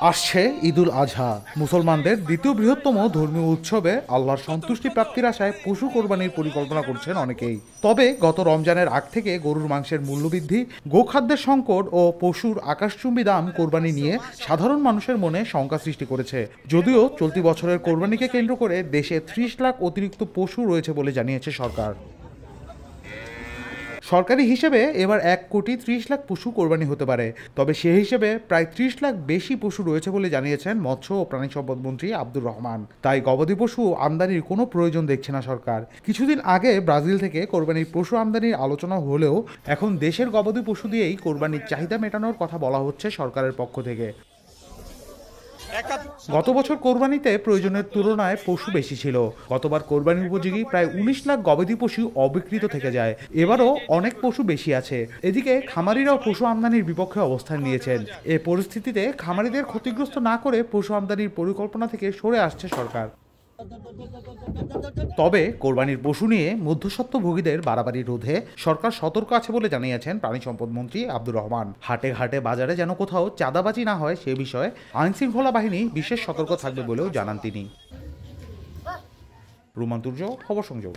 আসছে ঈদুল আজহা, মুসলমানদের দ্বিতীয় বৃহত্তম ধর্মীয় উৎসবে আল্লাহর সন্তুষ্টি প্রাপ্তির আশায় পশু কোরবানির পরিকল্পনা করছেন অনেকেই। তবে গত রমজানের আগ থেকে গরুর মাংসের মূল্যবৃদ্ধি, গোখাদ্যের সংকট ও পশুর আকাশচুম্বী দাম কোরবানি নিয়ে সাধারণ মানুষের মনে শঙ্কা সৃষ্টি করেছে। যদিও চলতি বছরের কোরবানিকে কেন্দ্র করে দেশে 30 লাখ অতিরিক্ত পশু রয়েছে বলে জানিয়েছে সরকার। সরকারি হিসেবে এবার 1,30,00,000 পশু কোরবানি হতে পারে। তবে সে হিসেবে প্রায় 30 লাখ বেশি পশু রয়েছে বলে জানিয়েছেন মৎস্য ও প্রাণী সম্পদ মন্ত্রী আব্দুর রহমান। তাই গবাদি পশু আমদানির কোনো প্রয়োজন দেখছে না সরকার। কিছুদিন আগে ব্রাজিল থেকে কোরবানির পশু আমদানির আলোচনা হলেও এখন দেশের গবাদি পশু দিয়েই কোরবানির চাহিদা মেটানোর কথা বলা হচ্ছে সরকারের পক্ষ থেকে। গত বছর কোরবানিতে প্রয়োজনের তুলনায় পশু বেশি ছিল। গতবার কোরবানির উপযোগী প্রায় 19 লাখ গবাদি পশু অবিকৃত থেকে যায়। এবারও অনেক পশু বেশি আছে। এদিকে খামারিরাও পশু আমদানির বিপক্ষে অবস্থান নিয়েছেন। এ পরিস্থিতিতে খামারিদের ক্ষতিগ্রস্ত না করে পশু আমদানির পরিকল্পনা থেকে সরে আসছে সরকার। তবে কোরবানির পশু নিয়ে মধ্যস্বত্বভোগীদের বাড়াবাড়ি রোধে সরকার সতর্ক আছে বলে জানিয়েছেন প্রাণী সম্পদ মন্ত্রী আব্দুর রহমান। হাটে ঘাটে বাজারে যেন কোথাও চাঁদাবাজি না হয় সে বিষয়ে আইনশৃঙ্খলা বাহিনী বিশেষ সতর্ক থাকবে বলেও জানান তিনি। রুমান্তুর্য, খবর সংযোগ।